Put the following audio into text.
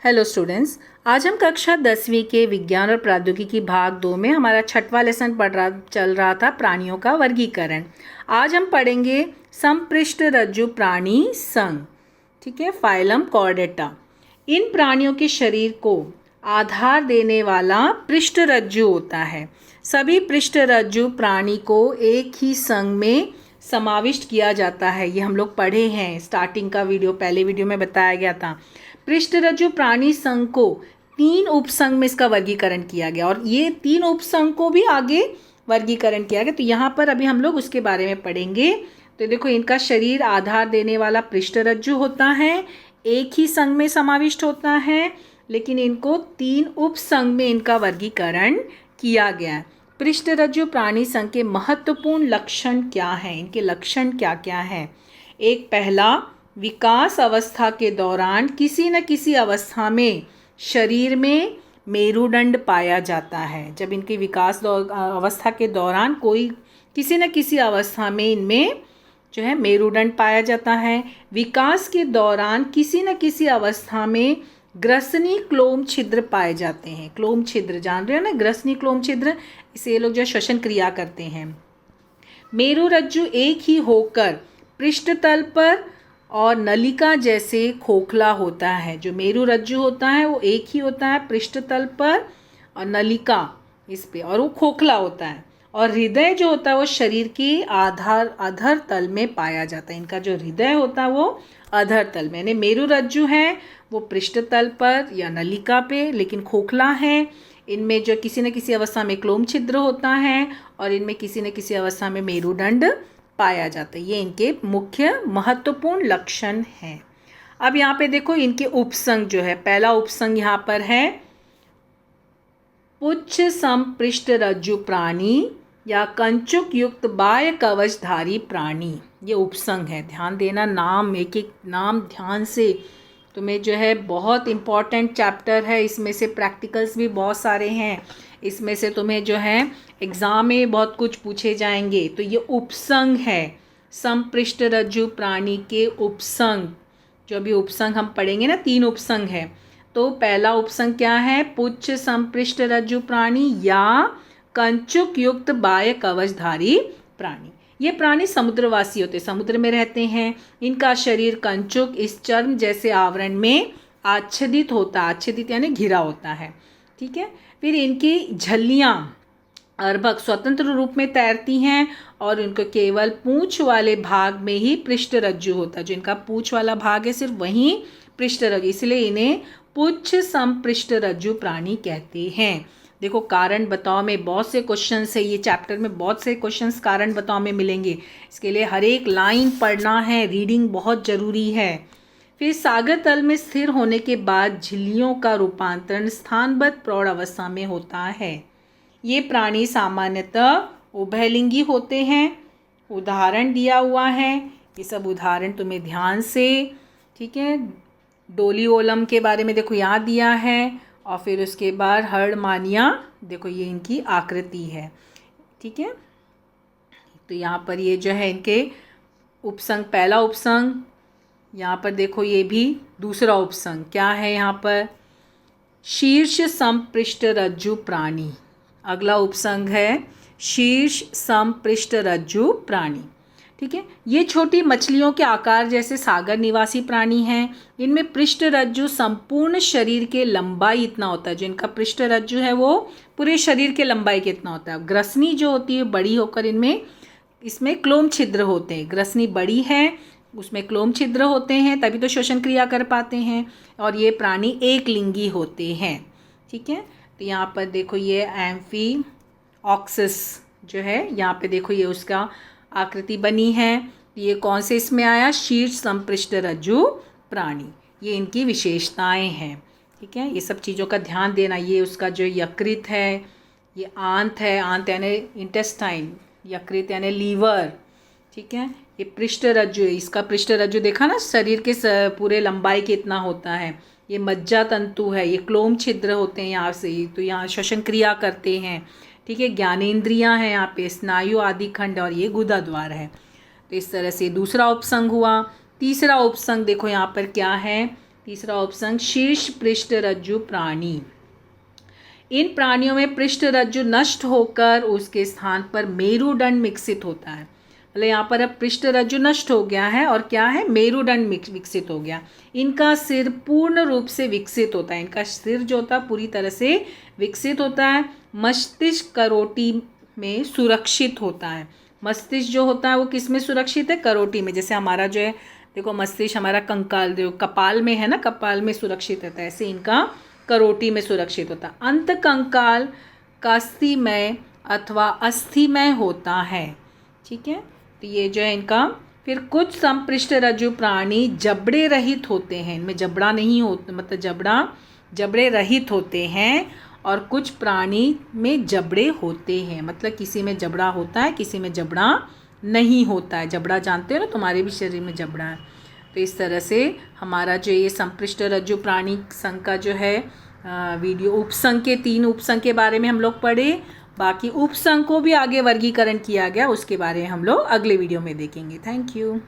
Hello students, आज हम कक्षा 10वीं के विज्ञान और प्रौद्योगिकी भाग 2 में हमारा 6वां लेसन चल रहा था प्राणियों का वर्गीकरण। आज हम पढ़ेंगे संपृष्ठ रज्जु प्राणी संघ, ठीक है, फाइलम कॉर्डेटा। इन प्राणियों के शरीर को आधार देने वाला पृष्ठ रज्जु होता है। सभी पृष्ठ रज्जु प्राणी को एक ही संघ में समाविष्ट किया जाता है। ये हम लोग पढ़े हैं, स्टार्टिंग का वीडियो, पहले वीडियो में बताया गया था। पृष्ठरज्जु प्राणी संघ को 3 उपसंघ में इसका वर्गीकरण किया गया और ये 3 उपसंघ को भी आगे वर्गीकरण किया गया। तो यहाँ पर अभी हम लोग उसके बारे में पढ़ेंगे। तो देखो, इनका शरीर आधार देने वाला पृष्ठरज्जु होता है, एक ही संघ में समाविष्ट होता है, लेकिन इनको 3 उपसंघ में इनका वर्गीकरण किया गया है। पृष्ठरज्जु प्राणी संघ के महत्वपूर्ण लक्षण क्या हैं, इनके लक्षण क्या क्या हैं? एक, पहला, विकास अवस्था के दौरान किसी न किसी अवस्था में शरीर में मेरुदंड पाया जाता है। जब इनके विकास अवस्था के दौरान किसी न किसी अवस्था में इनमें जो है मेरुदंड पाया जाता है। विकास के दौरान किसी न किसी अवस्था में ग्रसनी क्लोम छिद्र पाए जाते हैं। क्लोम छिद्र जान रहे हो ना, ग्रसनी क्लोम छिद्र, इसे ये लोग जो श्वसन क्रिया करते हैं। मेरुरज्जु एक ही होकर पृष्ठतल पर और नलिका जैसे खोखला होता है। जो मेरुरज्जु होता है वो एक ही होता है पृष्ठतल पर और नलिका इस पे, और वो खोखला होता है। और हृदय जो होता है वो शरीर के अधर तल में पाया जाता है। इनका जो हृदय होता है वो अधर तल में, यानी मेरुरज्जु है वो पृष्ठतल पर या नलिका पे, लेकिन खोखला है। इनमें जो किसी न किसी अवस्था में क्लोम छिद्र होता है और इनमें किसी न किसी अवस्था में मेरुदंड पाया जाता है। ये इनके मुख्य महत्वपूर्ण लक्षण हैं। अब यहाँ पे देखो, इनके उपसंघ जो है, पहला उपसंघ यहाँ पर है पुच्छ संपृष्ठ रज्जु प्राणी या कंचुक युक्त बाह्य कवचधारी प्राणी। ये उपसंघ है। ध्यान देना, नाम, एक एक नाम ध्यान से, तुम्हें जो है बहुत इम्पॉर्टेंट चैप्टर है। इसमें से प्रैक्टिकल्स भी बहुत सारे हैं। इसमें से तुम्हें जो है एग्ज़ाम में बहुत कुछ पूछे जाएंगे। तो ये उपसंघ है, संपृष्ठ रज्जु प्राणी के उपसंघ। जो अभी उपसंघ हम पढ़ेंगे ना, 3 उपसंघ है। तो पहला उपसंघ क्या है? पुच्छ संपृष्ठ रज्जु प्राणी या कंचुक युक्त बाह्य कवचधारी प्राणी। ये प्राणी समुद्रवासी होते, समुद्र में रहते हैं। इनका शरीर कंचुक, इस चर्म जैसे आवरण में आच्छादित होता, आच्छादित यानी घिरा होता है, ठीक है। फिर इनकी झल्लियाँ अर्भक स्वतंत्र रूप में तैरती हैं और इनको केवल पूंछ वाले भाग में ही पृष्ठरज्जु होता है। जो इनका पूंछ वाला भाग है सिर्फ वहीं पृष्ठरज्जु, इसलिए इन्हें पुच्छ संपृष्ठरज्जु प्राणी कहते हैं। देखो, कारण बताओ में बहुत से क्वेश्चंस है, ये चैप्टर में बहुत से क्वेश्चंस कारण बताओ में मिलेंगे। इसके लिए हर एक लाइन पढ़ना है, रीडिंग बहुत ज़रूरी है। फिर सागर तल में स्थिर होने के बाद झिल्लियों का रूपांतरण स्थानबद्ध प्रौढ़ अवस्था में होता है। ये प्राणी सामान्यतः उभयलिंगी होते हैं। उदाहरण दिया हुआ है, ये सब उदाहरण तुम्हें ध्यान से, ठीक है। डोलियोलम के बारे में देखो यहाँ दिया है, और फिर उसके बाद हर्डमानिया, देखो ये इनकी आकृति है, ठीक है। तो यहाँ पर ये जो है इनके उपसंघ, पहला उपसंघ। यहाँ पर देखो ये भी दूसरा उपसंघ क्या है, यहाँ पर शीर्ष संपृष्ठ रज्जु प्राणी। अगला उपसंघ है शीर्ष संपृष्ठ रज्जु प्राणी, ठीक है। ये छोटी मछलियों के आकार जैसे सागर निवासी प्राणी हैं। इनमें पृष्ठ रज्जु संपूर्ण शरीर के लंबाई इतना होता है। जो इनका पृष्ठ रज्जु है वो पूरे शरीर के लंबाई के इतना होता है। ग्रसनी जो होती है बड़ी होकर इसमें क्लोम छिद्र होते हैं। ग्रसनी बड़ी है, उसमें क्लोम छिद्र होते हैं, तभी तो श्वसन क्रिया कर पाते हैं। और ये प्राणी एक लिंगी होते हैं, ठीक है। तो यहाँ पर देखो ये एम्फीऑक्सिस जो है, यहाँ पे देखो ये उसका आकृति बनी है। ये कौन से इसमें आया? शीर्ष संपृष्ठ रज्जु प्राणी। ये इनकी विशेषताएं हैं, ठीक है। ये सब चीज़ों का ध्यान देना। ये उसका जो यकृत है, ये आंत है, आंत यानी इंटेस्टाइन, यकृत यानी लीवर, ठीक है। ये पृष्ठ रज्जु है, इसका पृष्ठ रज्जु देखा ना, शरीर के पूरे लंबाई के इतना होता है। ये मज्जा तंतु है, ये क्लोम छिद्र होते हैं यहाँ से, तो यहाँ श्वसन क्रिया करते हैं, ठीक है। ज्ञानेंद्रियाँ हैं यहाँ पे, स्नायु आदि खंड, और ये गुदा द्वार है। तो इस तरह से दूसरा उपसंघ हुआ। तीसरा उपसंघ देखो यहाँ पर क्या है, तीसरा ऑप्शन शीर्ष पृष्ठ रज्जु प्राणी। इन प्राणियों में पृष्ठ रज्जु नष्ट होकर उसके स्थान पर मेरुदंड विकसित होता है। मतलब यहाँ पर अब पृष्ठ रज्जु नष्ट हो गया है और क्या है, मेरुदंड विकसित हो गया। इनका सिर पूर्ण रूप से विकसित होता है, इनका सिर जो होता है पूरी तरह से विकसित होता है। मस्तिष्क करोटी में सुरक्षित होता है। मस्तिष्क जो होता है वो किस में सुरक्षित है, करोटी में। जैसे हमारा जो है देखो मस्तिष्क हमारा कंकाल जो कपाल में है ना, कपाल में सुरक्षित रहता है, ऐसे इनका करोटी में सुरक्षित होता है। अंत कंकाल कास्तिमय अथवा अस्थिमय होता है। ठीक है, तो ये जो है इनका। फिर कुछ संपृष्ठ रज्जु प्राणी जबड़े रहित होते हैं, इनमें जबड़ा नहीं होता, मतलब जबड़े रहित होते हैं। और कुछ प्राणी में जबड़े होते हैं, मतलब किसी में जबड़ा होता है, किसी में जबड़ा नहीं होता है। जबड़ा जानते हो ना, तुम्हारे भी शरीर में जबड़ा है। तो इस तरह से हमारा जो ये संपृष्ठ रज्जु प्राणी संघ का जो है वीडियो, उपसंघ के 3 उपसंघ के बारे में हम लोग पढ़े। बाकी उपसंघ को भी आगे वर्गीकरण किया गया, उसके बारे में हम लोग अगले वीडियो में देखेंगे। Thank you.